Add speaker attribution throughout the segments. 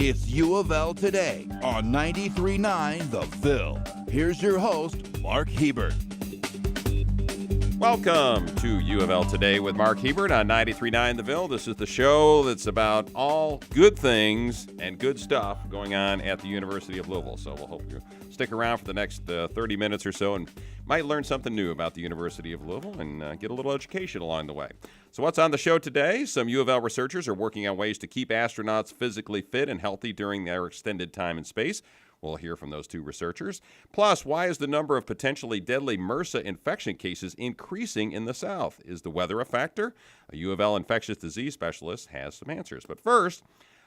Speaker 1: It's U of L Today on 93.9 The Ville. Here's your host, Mark Hebert.
Speaker 2: Welcome to UofL Today with Mark Hebert on 93.9 The Ville. This is the show that's about all good things and good stuff going on at the University of Louisville. So we'll hope you stick around for the next 30 minutes or so and might learn something new about the University of Louisville and get a little education along the way. So what's on the show today? Some UofL researchers are working on ways to keep astronauts physically fit and healthy during their extended time in space. We'll hear from those two researchers. Plus, why is the number of potentially deadly MRSA infection cases increasing in the South? Is the weather a factor? A UofL infectious disease specialist has some answers. But first,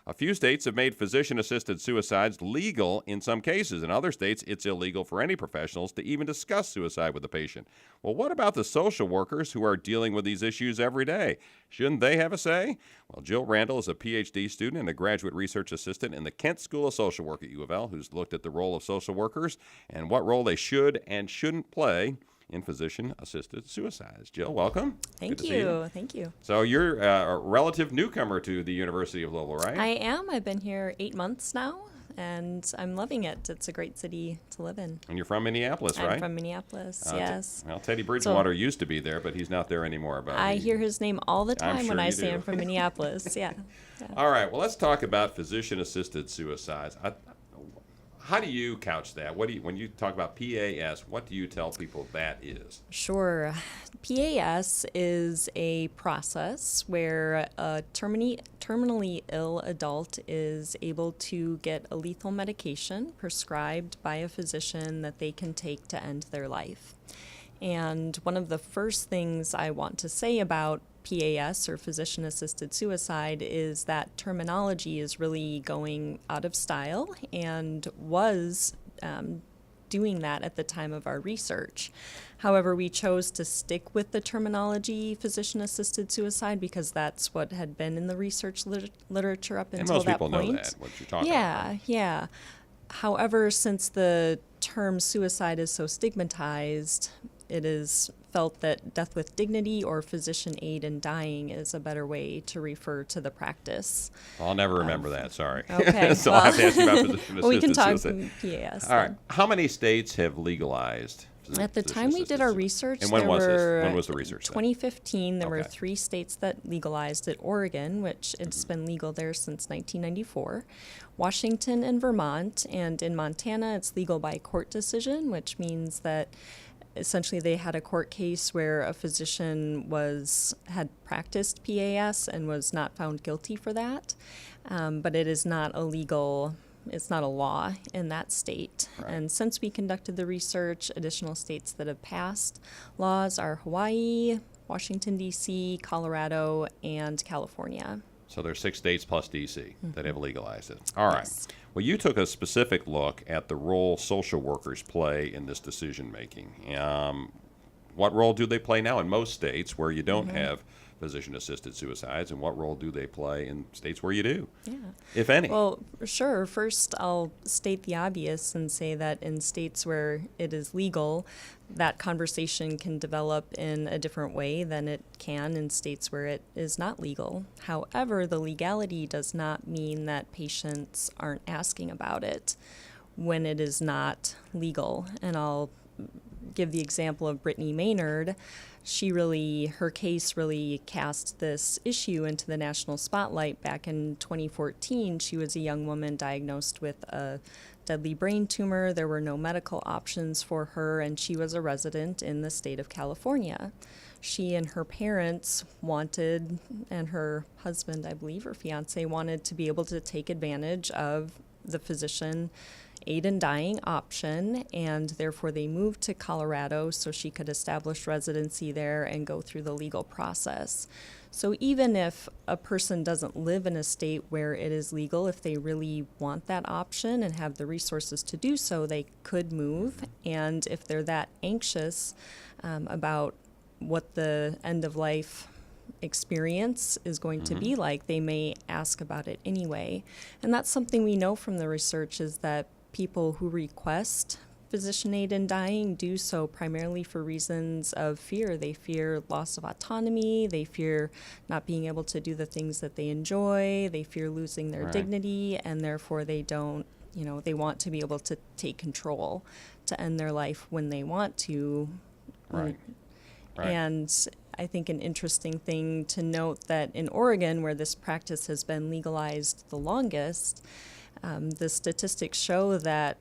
Speaker 2: a few states have made physician-assisted suicides legal in some cases. In other states, it's illegal for any professionals to even discuss suicide with a patient. Well, what about the social workers who are dealing with these issues every day? Shouldn't they have a say? Well, Jill Randall is a PhD student and a graduate research assistant in the Kent School of Social Work at UofL, who's looked at the role of social workers and what role they should and shouldn't play in physician-assisted suicides. Jill, welcome.
Speaker 3: Thank you. Thank you.
Speaker 2: So you're a relative newcomer to the University of Louisville, right?
Speaker 3: I am. I've been here 8 months now, and I'm loving it. It's a great city to live in.
Speaker 2: And you're from Minneapolis, right?
Speaker 3: I'm from Minneapolis, yes.
Speaker 2: Well, Teddy Bridgewater used to be there, but he's not there anymore. But
Speaker 3: I hear his name all the time
Speaker 2: sure
Speaker 3: when I
Speaker 2: you
Speaker 3: say
Speaker 2: do.
Speaker 3: I'm from Minneapolis, yeah.
Speaker 2: All right, well, let's talk about physician-assisted suicides. How do you couch that? When you talk about PAS, what do you tell people that is?
Speaker 3: Sure. PAS is a process where a terminally ill adult is able to get a lethal medication prescribed by a physician that they can take to end their life. And one of the first things I want to say about PAS, or physician-assisted suicide, is that terminology is really going out of style and was doing that at the time of our research. However, we chose to stick with the terminology physician-assisted suicide because that's what had been in the research literature up until that point.
Speaker 2: And most people know that, what you're talking about.
Speaker 3: Yeah. However, since the term suicide is so stigmatized, it is felt that death with dignity or physician aid in dying is a better way to refer to the practice.
Speaker 2: I'll never remember that, sorry.
Speaker 3: Okay.
Speaker 2: So I'll have to ask you about physician-assisted
Speaker 3: we can talk
Speaker 2: suicide.
Speaker 3: PAS.
Speaker 2: All right. How many states have legalized
Speaker 3: At the time we did our research,
Speaker 2: and when
Speaker 3: there
Speaker 2: was
Speaker 3: were
Speaker 2: this? When was the research then?
Speaker 3: 2015, there were
Speaker 2: Okay.
Speaker 3: 3 states that legalized it. Oregon, which it's been legal there since 1994, Washington and Vermont, and in Montana it's legal by court decision, which means that essentially they had a court case where a physician had practiced PAS and was not found guilty for that, but it is not illegal. It's not a law in that state.
Speaker 2: Right.
Speaker 3: And since we conducted the research, additional states that have passed laws are Hawaii, Washington, D.C., Colorado, and California.
Speaker 2: So there's 6 states plus D.C. that have legalized it. All right.
Speaker 3: Yes.
Speaker 2: Well, you took a specific look at the role social workers play in this decision-making. What role do they play now in most states where you don't have physician-assisted suicides, and what role do they play in states where you do, if any?
Speaker 3: Well, sure. First, I'll state the obvious and say that in states where it is legal, that conversation can develop in a different way than it can in states where it is not legal. However, the legality does not mean that patients aren't asking about it when it is not legal. And I'll give the example of Brittany Maynard. Her case really cast this issue into the national spotlight back in 2014. She was a young woman diagnosed with a deadly brain tumor. There were no medical options for her, and she was a resident in the state of California. She and her parents wanted, and her husband, I believe, her fiance, wanted to be able to take advantage of the physician aid in dying option, and therefore they moved to Colorado so she could establish residency there and go through the legal process. So even if a person doesn't live in a state where it is legal, if they really want that option and have the resources to do so, they could move. And if they're that anxious about what the end of life experience is going to be like, they may ask about it anyway. And that's something we know from the research, is that people who request physician aid in dying do so primarily for reasons of fear. They fear loss of autonomy. They fear not being able to do the things that they enjoy. They fear losing their dignity, and therefore they don't, they want to be able to take control to end their life when they want to.
Speaker 2: Right.
Speaker 3: And I think an interesting thing to note that in Oregon, where this practice has been legalized the longest, the statistics show that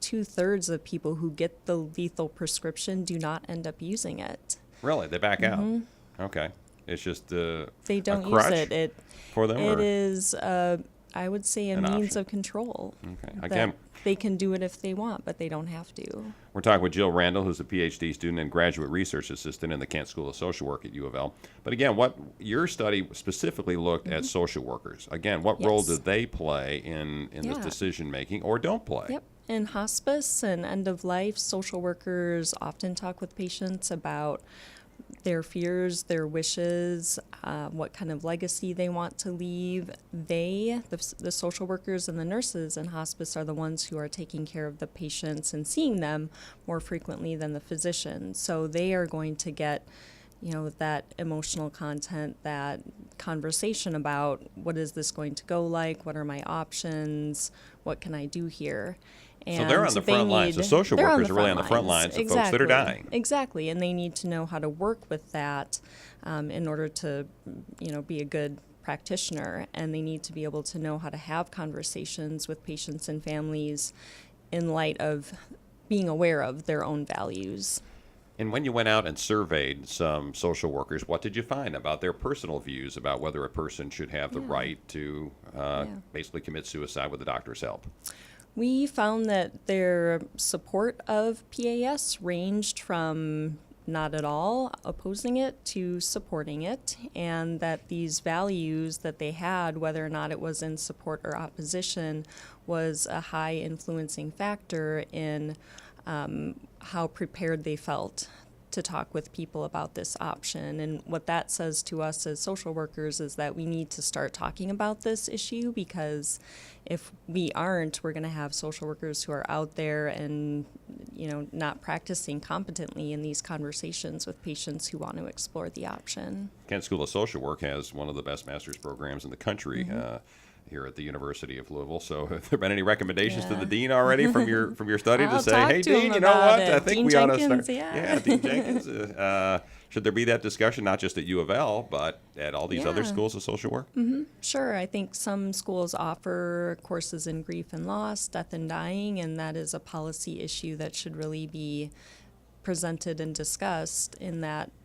Speaker 3: 2/3 of people who get the lethal prescription do not end up using it.
Speaker 2: Really? They back out? Okay. It's just
Speaker 3: They don't
Speaker 2: a
Speaker 3: use
Speaker 2: crutch
Speaker 3: it.
Speaker 2: for them?
Speaker 3: It
Speaker 2: or?
Speaker 3: is, I would say, a
Speaker 2: An
Speaker 3: means
Speaker 2: option.
Speaker 3: of control.
Speaker 2: Okay.
Speaker 3: That
Speaker 2: Again,
Speaker 3: they can do it if they want, but they don't have to.
Speaker 2: we're talking with Jill Randall, who's a PhD student and graduate research assistant in the Kent School of Social Work at UofL. But again, what your study specifically looked at social workers. Again, what role
Speaker 3: Yes.
Speaker 2: did they play in this decision making, or don't play?
Speaker 3: Yep. In hospice and end of life, social workers often talk with patients about their fears, their wishes, what kind of legacy they want to leave. The social workers and the nurses in hospice are the ones who are taking care of the patients and seeing them more frequently than the physician. So they are going to get, that emotional content, that conversation about what is this going to go like, what are my options, what can I do here.
Speaker 2: So they're on the front lines. The social workers are really on the front lines of folks that are dying.
Speaker 3: Exactly, and they need to know how to work with that in order to, be a good practitioner. And they need to be able to know how to have conversations with patients and families in light of being aware of their own values.
Speaker 2: And when you went out and surveyed some social workers, what did you find about their personal views about whether a person should have the right to basically commit suicide with the doctor's help?
Speaker 3: We found that their support of PAS ranged from not at all opposing it to supporting it, and that these values that they had, whether or not it was in support or opposition, was a high influencing factor in how prepared they felt to talk with people about this option. And what that says to us as social workers is that we need to start talking about this issue, because if we aren't, we're going to have social workers who are out there and, not practicing competently in these conversations with patients who want to explore the option.
Speaker 2: Kent School of Social Work has one of the best master's programs in the country. Here at the University of Louisville. So have there been any recommendations to the dean already from your study to say, hey, Dean, you know what? I think
Speaker 3: Dean
Speaker 2: we ought to start.
Speaker 3: Jenkins,
Speaker 2: Dean Jenkins. Should there be that discussion, not just at UofL, but at all these other schools of social work?
Speaker 3: Sure. I think some schools offer courses in grief and loss, death and dying, and that is a policy issue that should really be presented and discussed in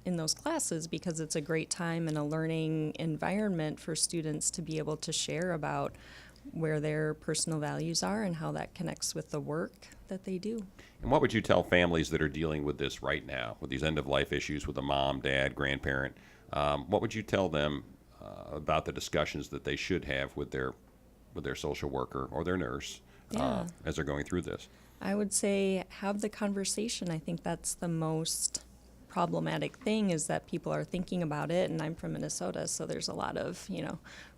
Speaker 3: those classes, because it's a great time and a learning environment for students to be able to share about where their personal values are and how that connects with the work that they do.
Speaker 2: And what would you tell families that are dealing with this right now, with these end-of-life issues with a mom, dad, grandparent? What would you tell them about the discussions that they should have with their social worker or their nurse as they're going through this?
Speaker 3: I would say have the conversation. I think that's the most problematic thing, is that people are thinking about it. And I'm from Minnesota, so there's a lot of,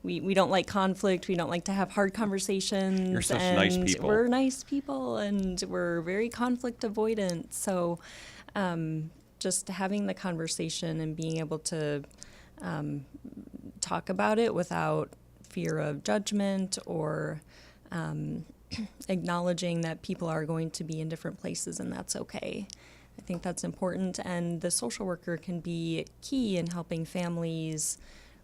Speaker 3: we don't like conflict. We don't like to have hard conversations.
Speaker 2: You're such
Speaker 3: and
Speaker 2: nice people.
Speaker 3: We're nice people, and we're very conflict avoidant. So just having the conversation and being able to talk about it without fear of judgment or acknowledging that people are going to be in different places, and that's okay. I think that's important, and the social worker can be key in helping families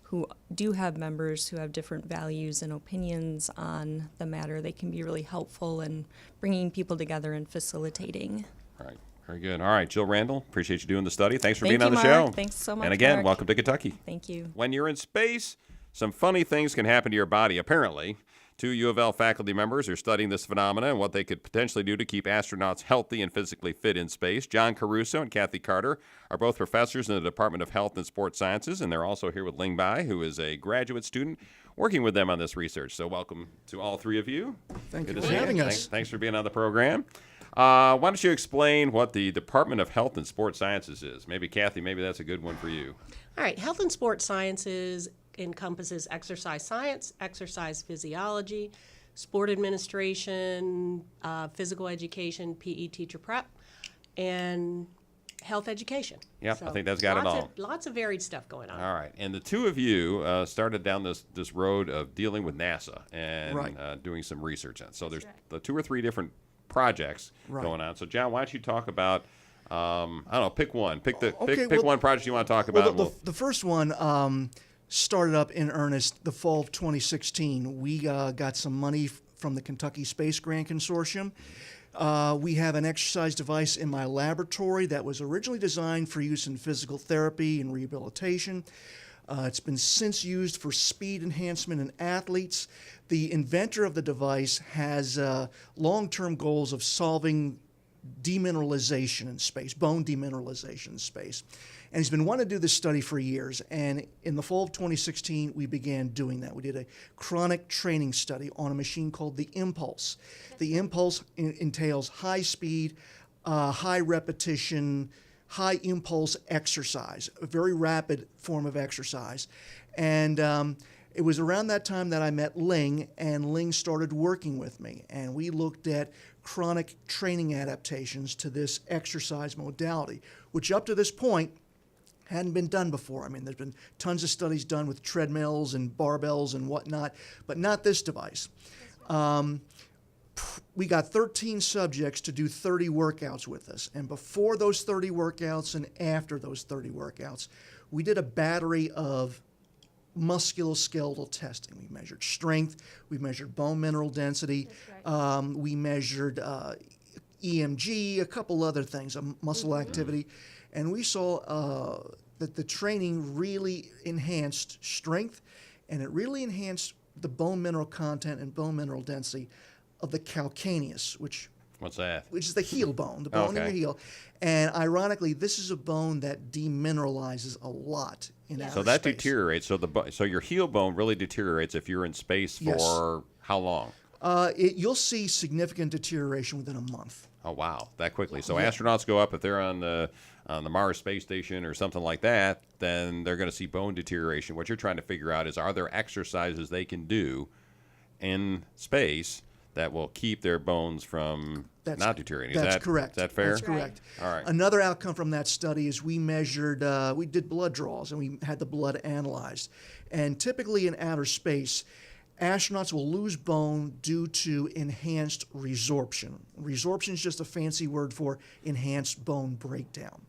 Speaker 3: who do have members who have different values and opinions on the matter. They can be really helpful in bringing people together and facilitating.
Speaker 2: All right. Very good. All right, Jill Randall, appreciate you doing the study. Thanks for
Speaker 3: Thank
Speaker 2: being on
Speaker 3: you,
Speaker 2: the
Speaker 3: Mark.
Speaker 2: show.
Speaker 3: Thanks so much,
Speaker 2: And again,
Speaker 3: Mark.
Speaker 2: welcome to Kentucky.
Speaker 3: Thank you.
Speaker 2: When you're in space, some funny things can happen to your body, apparently. 2 UofL faculty members are studying this phenomena and what they could potentially do to keep astronauts healthy and physically fit in space. John Caruso and Kathy Carter are both professors in the Department of Health and Sports Sciences, and they're also here with Ling Bai, who is a graduate student working with them on this research. So welcome to all three of you.
Speaker 4: Thank
Speaker 2: Good
Speaker 4: you
Speaker 2: to
Speaker 4: for
Speaker 2: see
Speaker 4: having
Speaker 2: you.
Speaker 4: us.
Speaker 2: Thanks for being on the program. Why don't you explain what the Department of Health and Sports Sciences is? Maybe, Kathy, maybe that's a good one for you.
Speaker 5: All right, health and sports sciences encompasses exercise science, exercise physiology,
Speaker 4: sport administration, physical education, PE teacher prep, and health education.
Speaker 2: Yep, I think that's got it all.
Speaker 4: Lots of varied stuff going on.
Speaker 2: All right, and the two of you started down this road of dealing with NASA and doing some research on. So there's the 2 or 3 different projects going on. So John, why don't you talk about? I don't know. Pick one. Pick one project you want to talk about.
Speaker 5: The first one started up in earnest the fall of 2016. We got some money from the Kentucky Space Grant Consortium. We have an exercise device in my laboratory that was originally designed for use in physical therapy and rehabilitation. It's been since used for speed enhancement in athletes. The inventor of the device has long-term goals of solving demineralization in space, bone demineralization in space. And he's been wanting to do this study for years. And in the fall of 2016, we began doing that. We did a chronic training study on a machine called the Impulse. The Impulse entails high speed, high repetition, high impulse exercise, a very rapid form of exercise. And it was around that time that I met Ling, and Ling started working with me. And we looked at chronic training adaptations to this exercise modality, which up to this point hadn't been done before. I mean, there's been tons of studies done with treadmills and barbells and whatnot, but not this device. We got 13 subjects to do 30 workouts with us. And before those 30 workouts and after those 30 workouts, we did a battery of musculoskeletal testing. We measured strength, we measured bone mineral density, we measured EMG, a couple other things, muscle activity, and we saw that the training really enhanced strength, and it really enhanced the bone mineral content and bone mineral density of the calcaneus,
Speaker 2: What's that?
Speaker 5: Which is the heel bone, the bone in your heel. And ironically, this is a bone that demineralizes a lot in outer space.
Speaker 2: So that deteriorates. So your heel bone really deteriorates if you're in space for how long?
Speaker 5: You'll see significant deterioration within a month.
Speaker 2: Oh wow, that quickly. So astronauts go up if they're on the Mars space station or something like that, then they're going to see bone deterioration. What you're trying to figure out is, are there exercises they can do in space that will keep their bones from not deteriorating?
Speaker 5: That's correct.
Speaker 2: Is that fair?
Speaker 5: That's correct.
Speaker 2: All right.
Speaker 5: Another outcome from that study is we measured, we did blood draws, and we had the blood analyzed. And typically in outer space, astronauts will lose bone due to enhanced resorption. Resorption is just a fancy word for enhanced bone breakdown.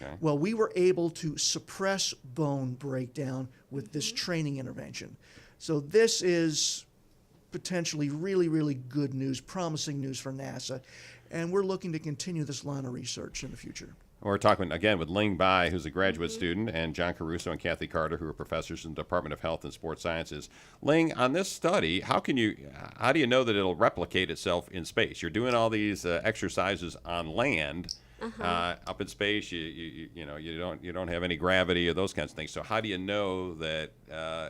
Speaker 2: Okay.
Speaker 5: Well, we were able to suppress bone breakdown with this training intervention. So this is potentially really, really good news, promising news for NASA, and we're looking to continue this line of research in the future.
Speaker 2: We're talking again with Ling Bai, who's a graduate student, and John Caruso and Kathy Carter, who are professors in the Department of Health and Sports Sciences. Ling, on this study, how do you know that it'll replicate itself in space? You're doing all these exercises on land. Up in space, you don't have any gravity or those kinds of things. So how do you know that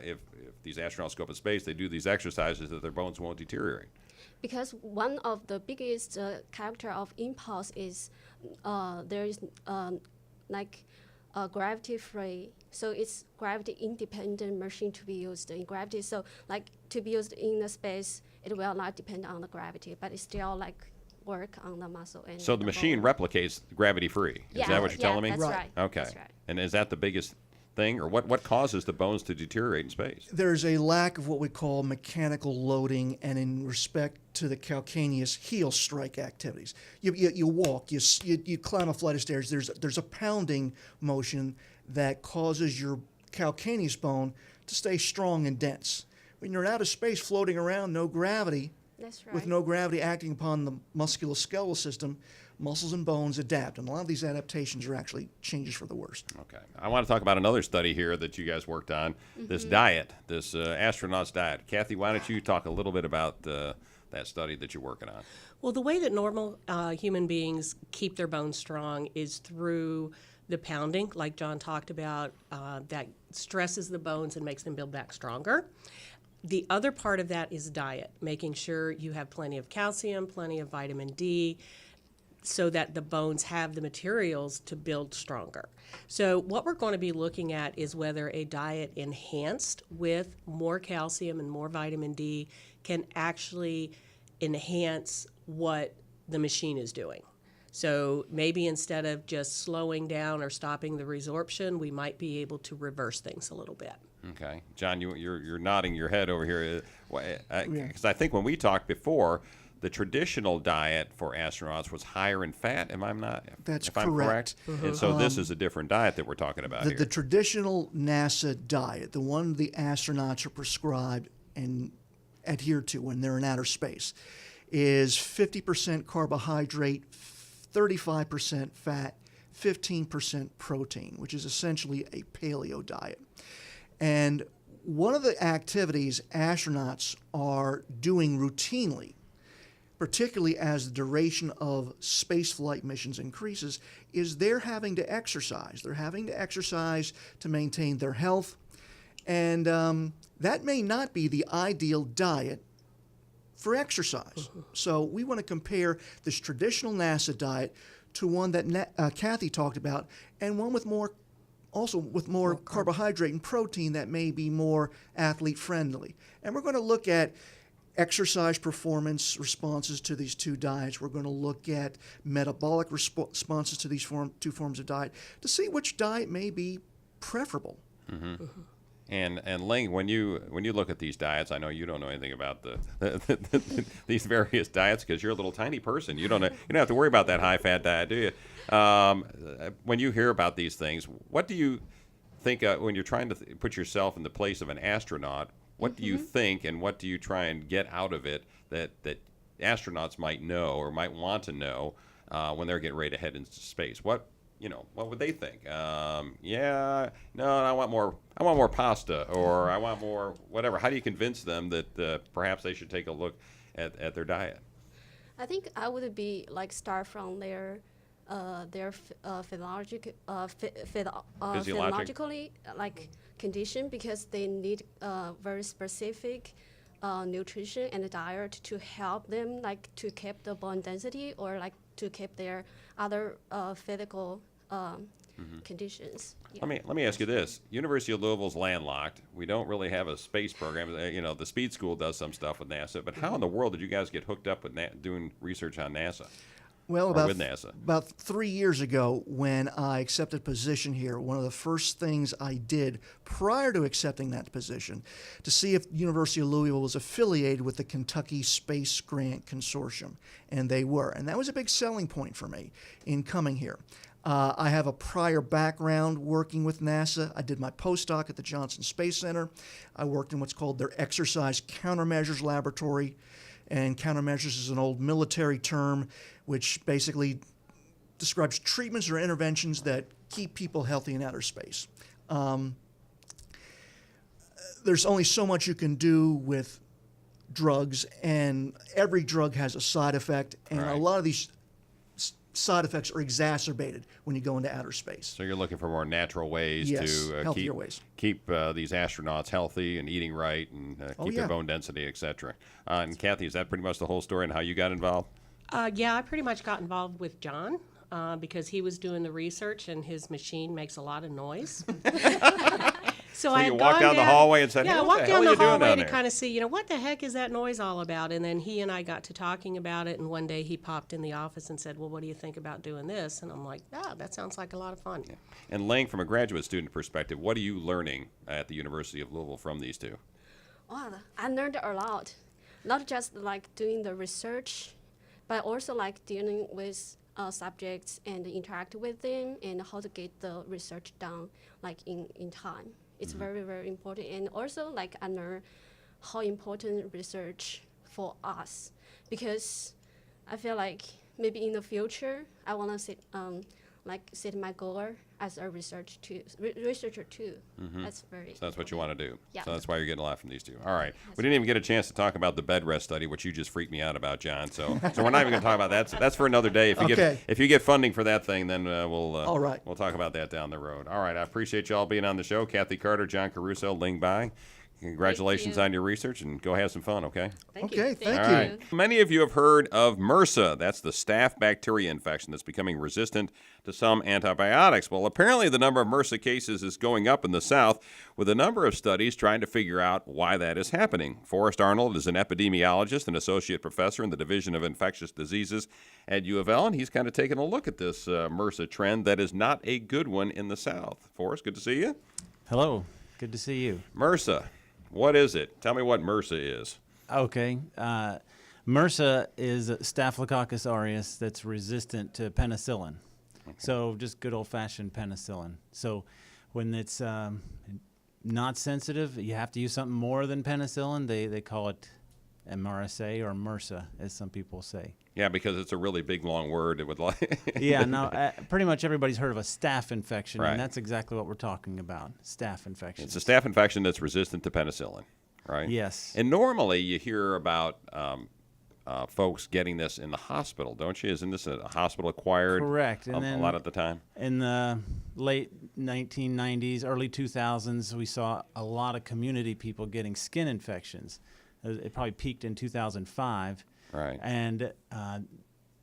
Speaker 2: if these astronauts go up in space, they do these exercises, that their bones won't deteriorate?
Speaker 6: Because one of the biggest character of Impulse is there is gravity free, so it's gravity independent machine to be used in gravity. So to be used in the space, it will not depend on the gravity, but it's still work on the muscle. And
Speaker 2: so the machine replicates gravity free. Is that what you're telling me?
Speaker 6: That's right.
Speaker 2: Okay.
Speaker 6: That's right.
Speaker 2: And is that the biggest thing, or what causes the bones to deteriorate in space?
Speaker 5: There's a lack of what we call mechanical loading, and in respect to the calcaneus, heel strike activities. You walk, you climb a flight of stairs. There's a pounding motion that causes your calcaneus bone to stay strong and dense. When you're out of space, floating around, no gravity.
Speaker 6: That's right.
Speaker 5: With no gravity acting upon the musculoskeletal system, muscles and bones adapt. And a lot of these adaptations are actually changes for the worse.
Speaker 2: Okay. I want to talk about another study here that you guys worked on, this diet, this astronaut's diet. Kathy, why don't you talk a little bit about that study that you're working on?
Speaker 4: Well, the way that normal human beings keep their bones strong is through the pounding, like John talked about, that stresses the bones and makes them build back stronger. The other part of that is diet, making sure you have plenty of calcium, plenty of vitamin D, so that the bones have the materials to build stronger. So what we're going to be looking at is whether a diet enhanced with more calcium and more vitamin D can actually enhance what the machine is doing. So maybe instead of just slowing down or stopping the resorption, we might be able to reverse things a little bit.
Speaker 2: Okay. John, you're nodding your head over here. Because I think when we talked before, the traditional diet for astronauts was higher in fat. Am I not?
Speaker 5: That's
Speaker 2: if I'm correct? And so this is a different diet that we're talking about here.
Speaker 5: The traditional NASA diet, the one the astronauts are prescribed and adhere to when they're in outer space, is 50% carbohydrate, 35% fat, 15% protein, which is essentially a paleo diet. And one of the activities astronauts are doing routinely, particularly as the duration of spaceflight missions increases, is they're having to exercise. They're having to exercise to maintain their health. And that may not be the ideal diet for exercise. So we want to compare this traditional NASA diet to one that Kathy talked about, and one with more carbohydrate and protein that may be more athlete friendly. And we're going to look at exercise performance responses to these two diets. We're going to look at metabolic responses to these two forms of diet to see which diet may be preferable.
Speaker 2: Mm-hmm. And Ling, when you look at these diets, I know you don't know anything about these various diets because you're a little tiny person. You don't have to worry about that high fat diet, do you? When you hear about these things, what do you think when you're trying to put yourself in the place of an astronaut? What do you think, and what do you try and get out of it that astronauts might know or might want to know when they're getting ready to head into space? What would they think? I want more pasta, or I want more whatever. How do you convince them that perhaps they should take a look at their diet?
Speaker 6: I think I would be start from their physiologically condition, because they need very specific nutrition and diet to help them to keep the bone density or to keep their other physical conditions. Yeah.
Speaker 2: Let me ask you this: University of Louisville's landlocked. We don't really have a space program. The Speed School does some stuff with NASA, but how in the world did you guys get hooked up with doing research on NASA?
Speaker 5: Well,
Speaker 2: with NASA?
Speaker 5: About 3 years ago, when I accepted a position here, one of the first things I did prior to accepting that position to see if University of Louisville was affiliated with the Kentucky Space Grant Consortium, and they were. And that was a big selling point for me in coming here. I have a prior background working with NASA. I did my postdoc at the Johnson Space Center. I worked in what's called their Exercise Countermeasures Laboratory. And countermeasures is an old military term which basically describes treatments or interventions that keep people healthy in outer space. There's only so much you can do with drugs, and every drug has a side effect, and a lot of these side effects are exacerbated when you go into outer space.
Speaker 2: So you're looking for more natural ways
Speaker 5: to healthier ways.
Speaker 2: Keep these astronauts healthy and eating right and keep their bone density, etc. And Kathy, is that pretty much the whole story on how you got involved?
Speaker 4: Yeah, I pretty much got involved with John because he was doing the research and his machine makes a lot of noise. So I
Speaker 2: you walked down the hallway and said,
Speaker 4: "Yeah,
Speaker 2: hey,
Speaker 4: I walked down
Speaker 2: the
Speaker 4: the hallway to
Speaker 2: there?
Speaker 4: kind of see, what the heck is that noise all about?" And then he and I got to talking about it. And one day he popped in the office and said, "Well, what do you think about doing this?" And I'm like, that sounds like a lot of fun."
Speaker 2: Yeah. And Ling, from a graduate student perspective, what are you learning at the University of Louisville from these two?
Speaker 6: Well, I learned a lot, not just doing the research, but also dealing with subjects and interact with them and how to get the research done in time. It's very, very important. And also I learn how important research for us, because I feel maybe in the future I want to set my goal as a researcher too. That's very.
Speaker 2: So that's what you want to do.
Speaker 6: Yeah.
Speaker 2: So that's why you're getting a lot from these two. All right. We didn't even get a chance to talk about the bed rest study, which you just freaked me out about, John. So we're not even going to talk about that. So that's for another day. If you get funding for that thing, then we'll talk about that down the road. All right. I appreciate you all being on the show. Kathy Carter, John Caruso, Ling Bai. Congratulations on your research, and go have some fun, okay?
Speaker 4: Thank you.
Speaker 5: Okay, thank
Speaker 2: All
Speaker 5: you.
Speaker 2: right. Many of you have heard of MRSA. That's the staph bacteria infection that's becoming resistant to some antibiotics. Well, apparently the number of MRSA cases is going up in the South, with a number of studies trying to figure out why that is happening. Forrest Arnold is an epidemiologist and associate professor in the Division of Infectious Diseases at UofL, and he's kind of taking a look at this MRSA trend that is not a good one in the South. Forrest, good to see you.
Speaker 7: Hello, good to see you.
Speaker 2: MRSA, what is it? Tell me what MRSA is.
Speaker 7: Okay, MRSA is Staphylococcus aureus that's resistant to penicillin. So just good old-fashioned penicillin. So when it's not sensitive, you have to use something more than penicillin. They call it MRSA or MRSA, as some people say.
Speaker 2: Yeah, because it's a really big, long word. It would like.
Speaker 7: Yeah, no, pretty much everybody's heard of a staph infection,
Speaker 2: Right.
Speaker 7: and that's exactly what we're talking about, staph infection.
Speaker 2: It's a staph infection that's resistant to penicillin, right?
Speaker 7: Yes.
Speaker 2: And normally you hear about folks getting this in the hospital, don't you? Isn't this a hospital-acquired?
Speaker 7: Correct. And
Speaker 2: A
Speaker 7: then
Speaker 2: lot of the time.
Speaker 7: in the late 1990s, early 2000s, we saw a lot of community people getting skin infections. It probably peaked in 2005.
Speaker 2: Right.
Speaker 7: And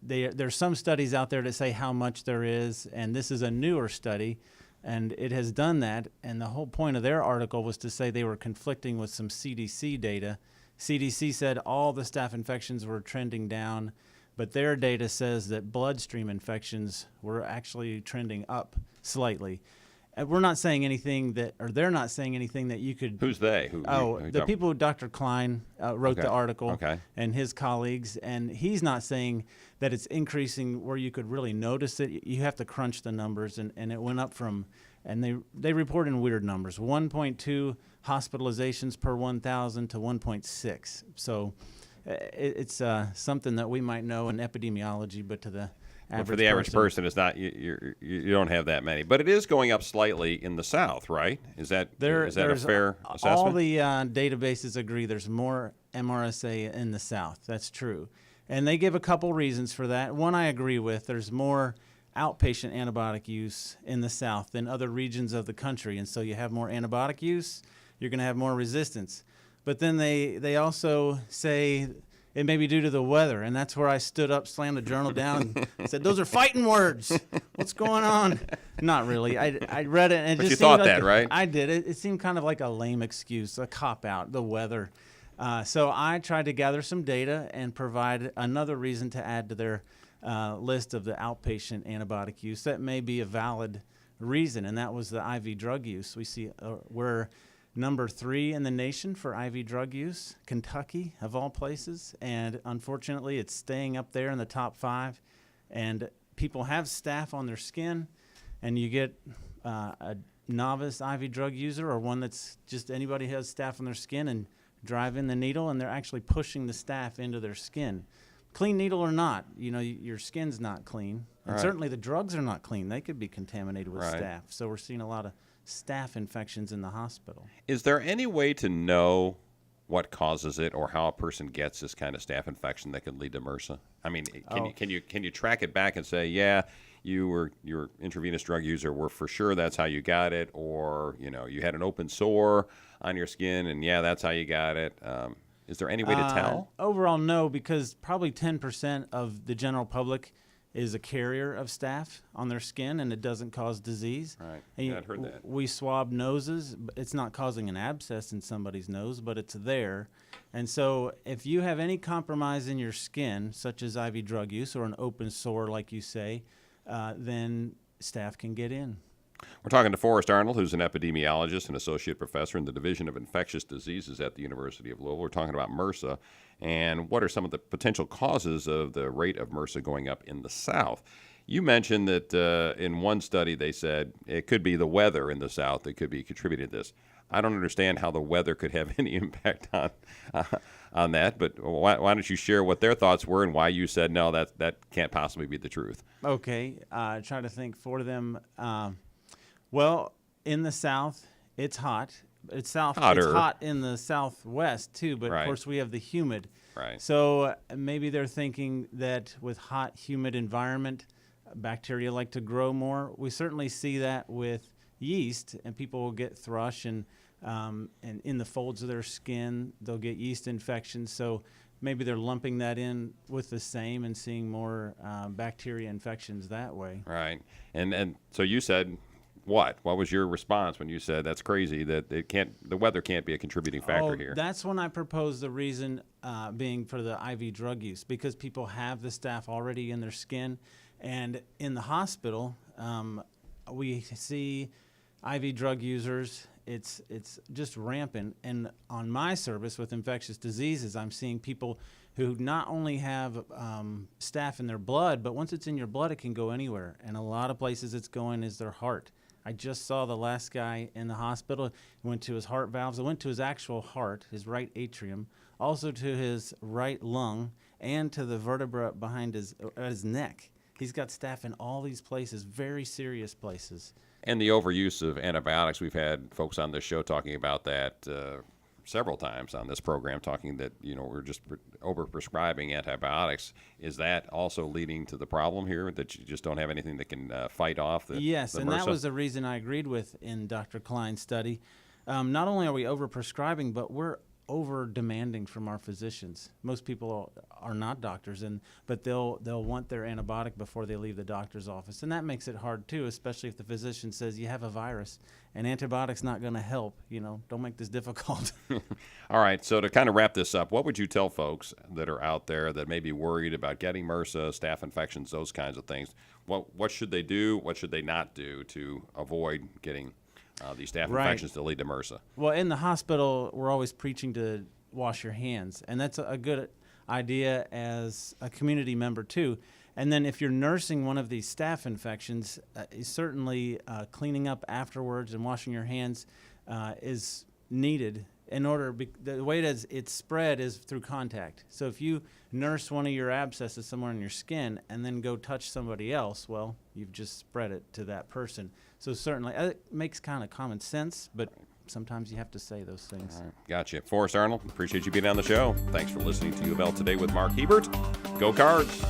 Speaker 7: there's some studies out there that say how much there is, and this is a newer study, and it has done that. And the whole point of their article was to say they were conflicting with some CDC data. CDC said all the staph infections were trending down, but their data says that bloodstream infections were actually trending up slightly. We're not saying anything that, or they're not saying anything that you could.
Speaker 2: Who's they? Who
Speaker 7: The
Speaker 2: talking-
Speaker 7: people, Dr. Klein wrote
Speaker 2: Okay.
Speaker 7: the article,
Speaker 2: Okay.
Speaker 7: and his colleagues, and he's not saying that it's increasing where you could really notice it. You have to crunch the numbers, and it went up from, and they report in weird numbers, 1.2 hospitalizations per 1,000 to 1.6. So it's something that we might know in epidemiology, but to the
Speaker 2: Well, for the average person, it's not. You don't have that many, but it is going up slightly in the South, right? Is that a fair assessment?
Speaker 7: All the databases agree there's more MRSA in the South. That's true. And they give a couple reasons for that. One I agree with. There's more outpatient antibiotic use in the South than other regions of the country. And so you have more antibiotic use, you're going to have more resistance. But then they also say it may be due to the weather, and that's where I stood up, slammed the journal down, and said, "Those are fighting words. What's going on?" Not really. I read it, and it
Speaker 2: But
Speaker 7: just
Speaker 2: you
Speaker 7: seemed
Speaker 2: thought
Speaker 7: like
Speaker 2: that, right?
Speaker 7: I did. It seemed kind of like a lame excuse, a cop-out, the weather. So I tried to gather some data and provide another reason to add to their list of the outpatient antibiotic use. That may be a valid reason, and that was the IV drug use. We see we're number 3 in the nation for IV drug use, Kentucky, of all places. And unfortunately, it's staying up there in the top 5. And people have staph on their skin, and you get a novice IV drug user or one that's just anybody has staph on their skin and drive in the needle, and they're actually pushing the staph into their skin. Clean needle or not, your skin's not clean. And
Speaker 2: Right.
Speaker 7: certainly the drugs are not clean. They could be contaminated with
Speaker 2: Right.
Speaker 7: staph. So we're seeing a lot of staph infections in the hospital.
Speaker 2: Is there any way to know what causes it or how a person gets this kind of staph infection that could lead to MRSA? I mean, can you track it back and say, yeah, your intravenous drug user were for sure that's how you got it, or you had an open sore on your skin and yeah, that's how you got it? Is there any way to tell?
Speaker 7: Overall, no, because probably 10% of the general public is a carrier of staph on their skin, and it doesn't cause disease.
Speaker 2: Right.
Speaker 7: And
Speaker 2: Yeah, I'd heard that.
Speaker 7: We swab noses. But it's not causing an abscess in somebody's nose, but it's there. And so if you have any compromise in your skin, such as IV drug use or an open sore, like you say, then staph can get in.
Speaker 2: We're talking to Forrest Arnold, who's an epidemiologist and associate professor in the Division of Infectious Diseases at the University of Louisville. We're talking about MRSA and what are some of the potential causes of the rate of MRSA going up in the South. You mentioned that in one study they said it could be the weather in the South that could be contributing to this. I don't understand how the weather could have any impact on that, but why don't you share what their thoughts were and why you said, no, that can't possibly be the truth?
Speaker 7: Okay, try to think for them. Well, in the South, it's hot. It's
Speaker 2: Hotter.
Speaker 7: hot in the Southwest too, but
Speaker 2: Right.
Speaker 7: of course we have the humid.
Speaker 2: Right.
Speaker 7: So maybe they're thinking that with hot, humid environment, bacteria like to grow more. We certainly see that with yeast, and people will get thrush and in the folds of their skin, they'll get yeast infections. So maybe they're lumping that in with the same and seeing more bacteria infections that way.
Speaker 2: Right. And so you said what? What was your response when you said that's crazy that the weather can't be a contributing factor here?
Speaker 7: That's when I proposed the reason being for the IV drug use, because people have the staph already in their skin, and in the hospital we see IV drug users. It's just rampant. And on my service with infectious diseases, I'm seeing people who not only have staph in their blood, but once it's in your blood, it can go anywhere. And a lot of places it's going is their heart. I just saw the last guy in the hospital. It went to his heart valves. It went to his actual heart, his right atrium, also to his right lung, and to the vertebra behind his neck. He's got staph in all these places, very serious places.
Speaker 2: And the overuse of antibiotics, we've had folks on this show talking about that several times on this program, talking that, we're just over-prescribing antibiotics. Is that also leading to the problem here, that you just don't have anything that can fight off the
Speaker 7: Yes,
Speaker 2: the
Speaker 7: and
Speaker 2: MRSA?
Speaker 7: that was the reason I agreed with in Dr. Klein's study. Not only are we over-prescribing, but we're over-demanding from our physicians. Most people are not doctors, but they'll want their antibiotic before they leave the doctor's office, and that makes it hard too, especially if the physician says you have a virus, and antibiotic's not going to help. Don't make this difficult.
Speaker 2: All right, so to kind of wrap this up, what would you tell folks that are out there that may be worried about getting MRSA, staph infections, those kinds of things? What should they do? What should they not do to avoid getting these staph infections to lead to MRSA?
Speaker 7: Well, in the hospital, we're always preaching to wash your hands, and that's a good idea as a community member too. And then if you're nursing one of these staph infections, certainly cleaning up afterwards and washing your hands is needed. The way it's spread is through contact. So if you nurse one of your abscesses somewhere in your skin and then go touch somebody else, well, you've just spread it to that person. So certainly, it makes kind of common sense, but sometimes you have to say those things.
Speaker 2: All right. Gotcha. Forrest Arnold, appreciate you being on the show. Thanks for listening to UofL Today with Mark Hebert. Go Cards!